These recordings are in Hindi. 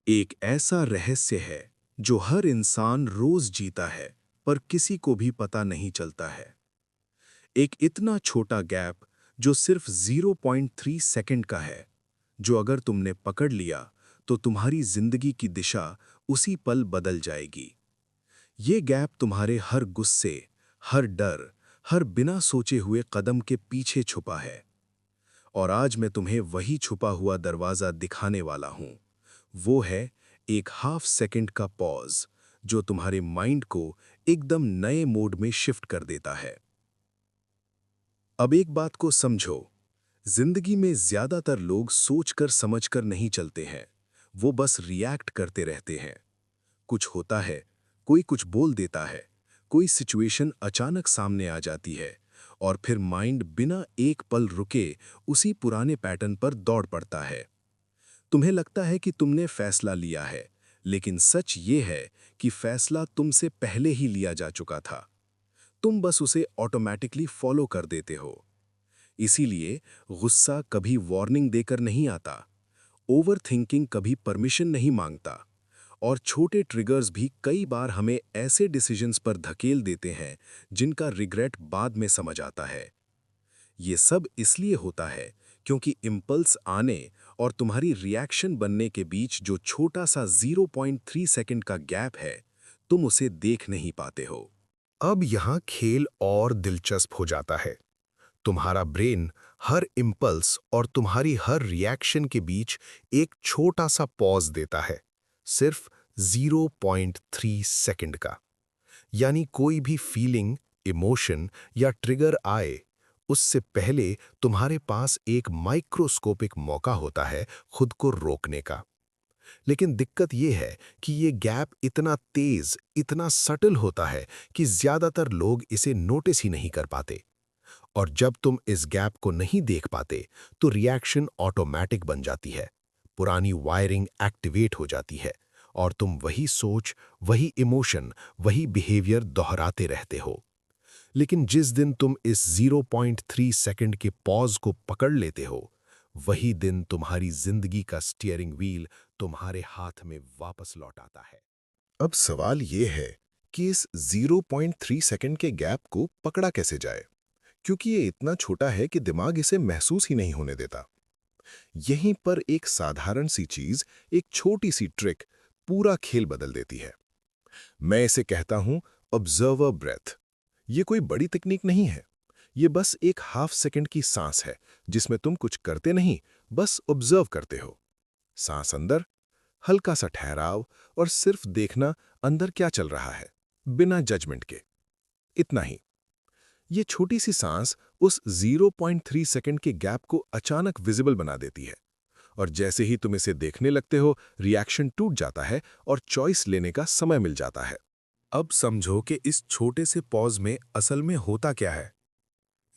एक ऐसा रहस्य है जो हर इंसान रोज जीता है पर किसी को भी पता नहीं चलता है। एक इतना छोटा गैप जो सिर्फ 0.3 सेकंड का है, जो अगर तुमने पकड़ लिया तो तुम्हारी जिंदगी की दिशा उसी पल बदल जाएगी। ये गैप तुम्हारे हर गुस्से, हर डर, हर बिना सोचे हुए कदम के पीछे छुपा है। और आज मैं तुम्हें वही छुपा हुआ दरवाजा दिखाने वाला हूं। वो है एक हाफ सेकंड का पॉज जो तुम्हारे माइंड को एकदम नए मोड में शिफ्ट कर देता है। अब एक बात को समझो, जिंदगी में ज्यादातर लोग सोचकर समझकर नहीं चलते हैं, वो बस रिएक्ट करते रहते हैं। कुछ होता है, कोई कुछ बोल देता है, कोई सिचुएशन अचानक सामने आ जाती है और फिर माइंड बिना एक पल रुके उसी पुराने पैटर्न पर दौड़ पड़ता है। तुम्हें लगता है कि तुमने फैसला लिया है, लेकिन सच ये है कि फैसला तुमसे पहले ही लिया जा चुका था। तुम बस उसे ऑटोमैटिकली फॉलो कर देते हो। इसीलिए गुस्सा कभी वार्निंग देकर नहीं आता, ओवरथिंकिंग कभी परमिशन नहीं मांगता, और छोटे ट्रिगर्स भी कई बार हमें ऐसे डिसीजंस पर धकेल देते हैं जिनका रिग्रेट बाद में समझ आता है। ये सब इसलिए होता है क्योंकि इम्पल्स आने और तुम्हारी रिएक्शन बनने के बीच जो छोटा सा 0.3 सेकंड का गैप है, तुम उसे देख नहीं पाते हो। अब यहाँ खेल और दिलचस्प हो जाता है। तुम्हारा ब्रेन हर इम्पल्स और तुम्हारी हर रिएक्शन के बीच एक छोटा सा पॉज देता है, सिर्फ 0.3 सेकंड का। यानी कोई भी फीलिंग, इमोशन या ट्रिगर आए, उससे पहले तुम्हारे पास एक माइक्रोस्कोपिक मौका होता है खुद को रोकने का। लेकिन दिक्कत यह है कि ये गैप इतना तेज, इतना सटल होता है कि ज्यादातर लोग इसे नोटिस ही नहीं कर पाते। और जब तुम इस गैप को नहीं देख पाते, तो रिएक्शन ऑटोमैटिक बन जाती है, पुरानी वायरिंग एक्टिवेट हो जाती है और तुम वही सोच, वही इमोशन, वही बिहेवियर दोहराते रहते हो। लेकिन जिस दिन तुम इस 0.3 सेकंड के पॉज को पकड़ लेते हो, वही दिन तुम्हारी जिंदगी का स्टीयरिंग व्हील तुम्हारे हाथ में वापस लौट आता है। अब सवाल यह है कि इस 0.3 सेकंड के गैप को पकड़ा कैसे जाए, क्योंकि ये इतना छोटा है कि दिमाग इसे महसूस ही नहीं होने देता। यहीं पर एक साधारण सी चीज, एक छोटी सी ट्रिक पूरा खेल बदल देती है। मैं इसे कहता हूं ऑब्जर्वर ब्रेथ। ये कोई बड़ी तकनीक नहीं है, ये बस एक हाफ सेकंड की सांस है जिसमें तुम कुछ करते नहीं, बस ऑब्जर्व करते हो। सांस अंदर, हल्का सा ठहराव और सिर्फ देखना अंदर क्या चल रहा है, बिना जजमेंट के। इतना ही। ये छोटी सी सांस उस 0.3 सेकंड के गैप को अचानक विजिबल बना देती है, और जैसे ही तुम इसे देखने लगते हो, रिएक्शन टूट जाता है और चॉइस लेने का समय मिल जाता है। अब समझो कि इस छोटे से पॉज में असल में होता क्या है।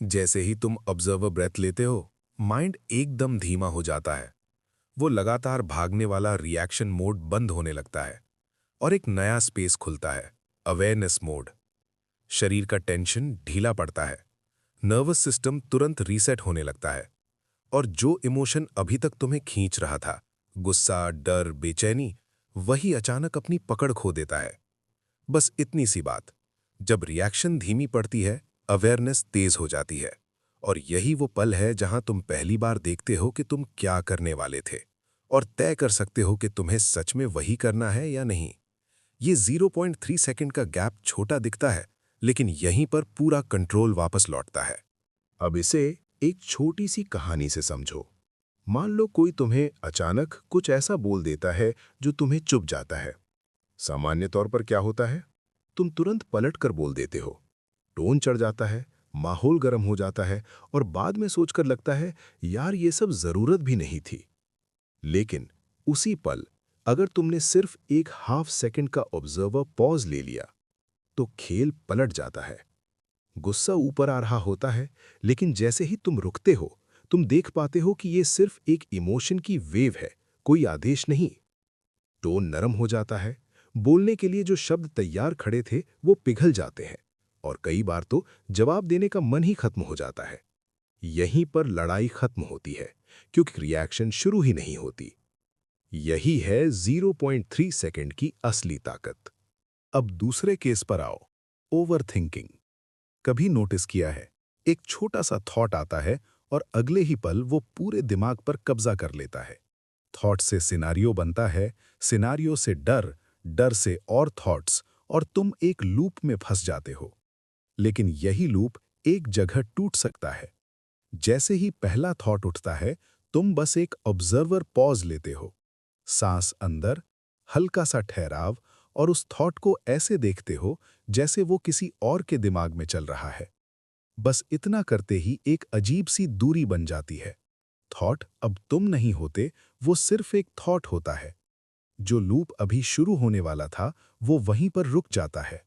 जैसे ही तुम ऑब्जर्वर ब्रेथ लेते हो, माइंड एकदम धीमा हो जाता है। वो लगातार भागने वाला रिएक्शन मोड बंद होने लगता है और एक नया स्पेस खुलता है, अवेयरनेस मोड। शरीर का टेंशन ढीला पड़ता है, नर्वस सिस्टम तुरंत रीसेट होने लगता है, और जो इमोशन अभी तक तुम्हें खींच रहा था, गुस्सा, डर, बेचैनी, वही अचानक अपनी पकड़ खो देता है। बस इतनी सी बात। जब रिएक्शन धीमी पड़ती है, अवेयरनेस तेज हो जाती है, और यही वो पल है जहां तुम पहली बार देखते हो कि तुम क्या करने वाले थे और तय कर सकते हो कि तुम्हें सच में वही करना है या नहीं। ये 0.3 सेकंड का गैप छोटा दिखता है, लेकिन यहीं पर पूरा कंट्रोल वापस लौटता है। अब इसे एक छोटी सी कहानी से समझो। मान लो कोई तुम्हें अचानक कुछ ऐसा बोल देता है जो तुम्हें चुभ जाता है। सामान्य तौर पर क्या होता है, तुम तुरंत पलट कर बोल देते हो। टोन चढ़ जाता है, माहौल गर्म हो जाता है, और बाद में सोचकर लगता है यार ये सब जरूरत भी नहीं थी। लेकिन उसी पल अगर तुमने सिर्फ एक हाफ सेकंड का ऑब्जर्वर पॉज ले लिया, तो खेल पलट जाता है। गुस्सा ऊपर आ रहा होता है, लेकिन जैसे ही तुम रुकते हो, तुम देख पाते हो कि ये सिर्फ एक इमोशन की वेव है, कोई आदेश नहीं। टोन नरम हो जाता है, बोलने के लिए जो शब्द तैयार खड़े थे वो पिघल जाते हैं, और कई बार तो जवाब देने का मन ही खत्म हो जाता है। यहीं पर लड़ाई खत्म होती है, क्योंकि रिएक्शन शुरू ही नहीं होती। यही है 0.3 सेकंड की असली ताकत। अब दूसरे केस पर आओ, ओवरथिंकिंग। कभी नोटिस किया है, एक छोटा सा थॉट आता है और अगले ही पल वो पूरे दिमाग पर कब्जा कर लेता है। थॉट से सिनारियो बनता है, सिनारियो से डर, डर से और थॉट्स, और तुम एक लूप में फंस जाते हो। लेकिन यही लूप एक जगह टूट सकता है। जैसे ही पहला थॉट उठता है, तुम बस एक ऑब्जर्वर पॉज लेते हो। सांस अंदर, हल्का सा ठहराव, और उस थॉट को ऐसे देखते हो जैसे वो किसी और के दिमाग में चल रहा है। बस इतना करते ही एक अजीब सी दूरी बन जाती है। थॉट अब तुम नहीं होते, वो सिर्फ एक थॉट होता है। जो लूप अभी शुरू होने वाला था, वो वहीं पर रुक जाता है।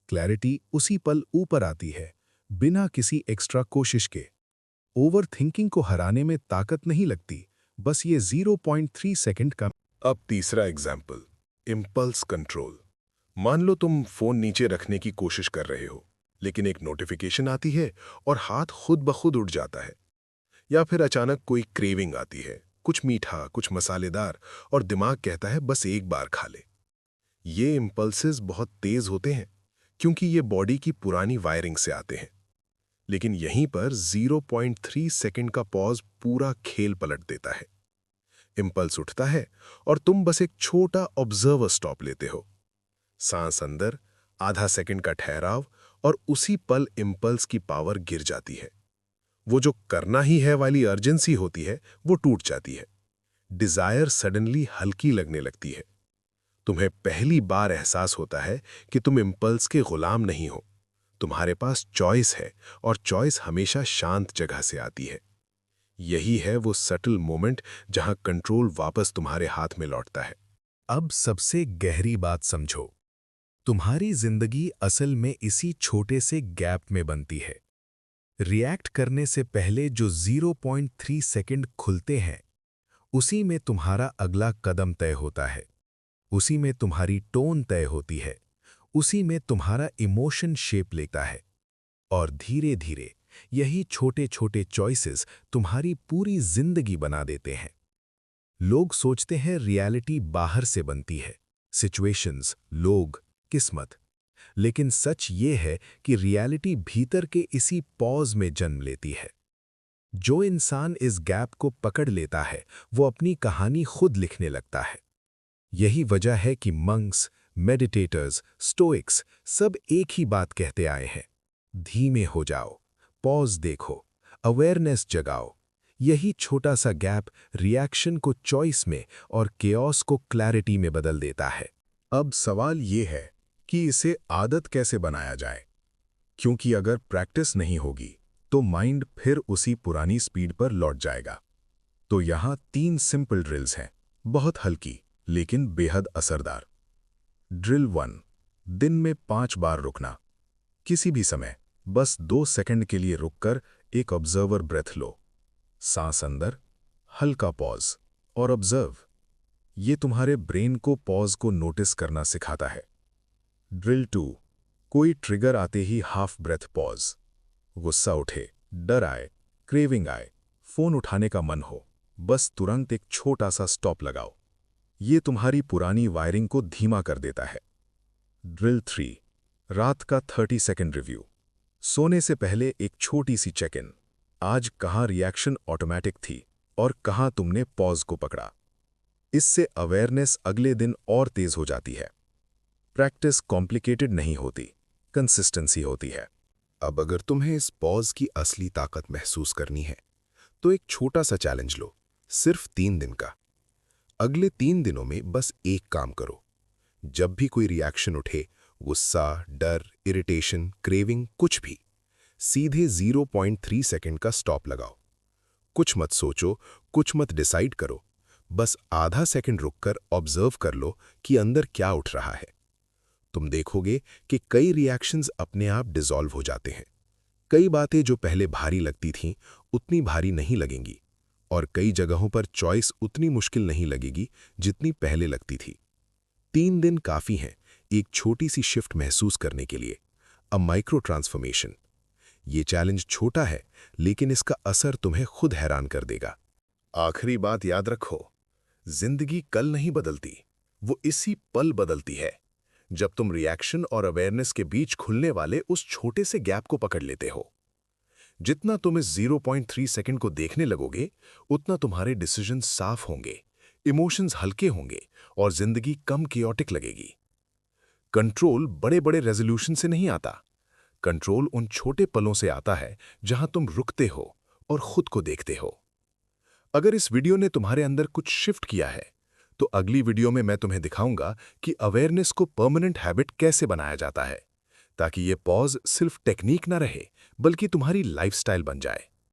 क्लैरिटी उसी पल ऊपर आती है, बिना किसी एक्स्ट्रा कोशिश के। ओवरथिंकिंग को हराने में ताकत नहीं लगती, बस ये 0.3 सेकंड का। अब तीसरा एग्जाम्पल, इम्पल्स कंट्रोल। मान लो तुम फोन नीचे रखने की कोशिश कर रहे हो, लेकिन एक नोटिफिकेशन आती है और हाथ खुद ब खुद उठ जाता है। या फिर अचानक कोई क्रेविंग आती है, कुछ मीठा, कुछ मसालेदार, और दिमाग कहता है बस एक बार खा ले। ये इम्पल्सेस बहुत तेज होते हैं, क्योंकि ये बॉडी की पुरानी वायरिंग से आते हैं। लेकिन यहीं पर 0.3 सेकंड का पॉज पूरा खेल पलट देता है। इम्पल्स उठता है और तुम बस एक छोटा ऑब्जर्वर स्टॉप लेते हो। सांस अंदर, आधा सेकंड का ठहराव, और उसी पल इम्पल्स की पावर गिर जाती है। वो जो करना ही है वाली अर्जेंसी होती है, वो टूट जाती है। डिजायर सडनली हल्की लगने लगती है। तुम्हें पहली बार एहसास होता है कि तुम इम्पल्स के गुलाम नहीं हो। तुम्हारे पास चॉइस है, और चॉइस हमेशा शांत जगह से आती है। यही है वो सटल मोमेंट जहां कंट्रोल वापस तुम्हारे हाथ में लौटता है। अब सबसे गहरी बात समझो। तुम्हारी जिंदगी असल में इसी छोटे से गैप में बनती है। रिएक्ट करने से पहले जो 0.3 सेकंड खुलते हैं, उसी में तुम्हारा अगला कदम तय होता है। उसी में तुम्हारी टोन तय होती है। उसी में तुम्हारा इमोशन शेप लेता है। और धीरे धीरे यही छोटे छोटे चॉइसेस तुम्हारी पूरी जिंदगी बना देते हैं। लोग सोचते हैं रियलिटी बाहर से बनती है, सिचुएशंस, लोग, किस्मत। लेकिन सच ये है कि रियलिटी भीतर के इसी पॉज में जन्म लेती है। जो इंसान इस गैप को पकड़ लेता है, वो अपनी कहानी खुद लिखने लगता है। यही वजह है कि मंक्स, मेडिटेटर्स, स्टोइक्स सब एक ही बात कहते आए हैं: धीमे हो जाओ, पॉज देखो, अवेयरनेस जगाओ। यही छोटा सा गैप रिएक्शन को चॉइस में और केओस को क्लैरिटी में बदल देता है। अब सवाल ये है कि इसे आदत कैसे बनाया जाए, क्योंकि अगर प्रैक्टिस नहीं होगी तो माइंड फिर उसी पुरानी स्पीड पर लौट जाएगा। तो यहाँ 3 सिंपल ड्रिल्स हैं, बहुत हल्की लेकिन बेहद असरदार। ड्रिल 1, दिन में 5 बार रुकना। किसी भी समय बस 2 सेकंड के लिए रुककर एक ऑब्जर्वर ब्रेथ लो। सांस अंदर, हल्का पॉज, और ऑब्जर्व। ये तुम्हारे ब्रेन को पॉज को नोटिस करना सिखाता है। ड्रिल 2, कोई ट्रिगर आते ही हाफ ब्रेथ पॉज। गुस्सा उठे, डर आए, क्रेविंग आए, फोन उठाने का मन हो, बस तुरंत एक छोटा सा स्टॉप लगाओ। ये तुम्हारी पुरानी वायरिंग को धीमा कर देता है। ड्रिल 3, रात का 30 सेकंड रिव्यू। सोने से पहले एक छोटी सी चेक इन। आज कहाँ रिएक्शन ऑटोमेटिक थी और कहाँ तुमने पॉज को पकड़ा। इससे अवेयरनेस अगले दिन और तेज हो जाती है। प्रैक्टिस कॉम्प्लिकेटेड नहीं होती, कंसिस्टेंसी होती है। अब अगर तुम्हें इस पॉज की असली ताकत महसूस करनी है, तो एक छोटा सा चैलेंज लो, सिर्फ 3 दिन का। अगले 3 दिनों में बस एक काम करो। जब भी कोई रिएक्शन उठे, गुस्सा, डर, इरिटेशन, क्रेविंग, कुछ भी, सीधे 0.3 सेकंड का स्टॉप लगाओ। कुछ मत सोचो, कुछ मत डिसाइड करो, बस आधा सेकंड रुककर ऑब्जर्व कर लो कि अंदर क्या उठ रहा है। तुम देखोगे कि कई रिएक्शंस अपने आप डिसॉल्व हो जाते हैं। कई बातें जो पहले भारी लगती थीं, उतनी भारी नहीं लगेंगी, और कई जगहों पर चॉइस उतनी मुश्किल नहीं लगेगी जितनी पहले लगती थी। 3 दिन काफ़ी हैं एक छोटी सी शिफ्ट महसूस करने के लिए, अ माइक्रो ट्रांसफॉर्मेशन। ये चैलेंज छोटा है, लेकिन इसका असर तुम्हें खुद हैरान कर देगा। आखिरी बात याद रखो, जिंदगी कल नहीं बदलती, वो इसी पल बदलती है, जब तुम रिएक्शन और अवेयरनेस के बीच खुलने वाले उस छोटे से गैप को पकड़ लेते हो। जितना तुम इस 0.3 सेकंड को देखने लगोगे, उतना तुम्हारे डिसीजन साफ होंगे, इमोशंस हल्के होंगे और जिंदगी कम कियोटिक लगेगी। कंट्रोल बड़े बड़े रेजोल्यूशन से नहीं आता। कंट्रोल उन छोटे पलों से आता है जहां तुम रुकते हो और खुद को देखते हो। अगर इस वीडियो ने तुम्हारे अंदर कुछ शिफ्ट किया है, तो अगली वीडियो में मैं तुम्हें दिखाऊंगा कि अवेयरनेस को परमानेंट हैबिट कैसे बनाया जाता है, ताकि ये पॉज सिर्फ टेक्निक ना रहे, बल्कि तुम्हारी लाइफस्टाइल बन जाए।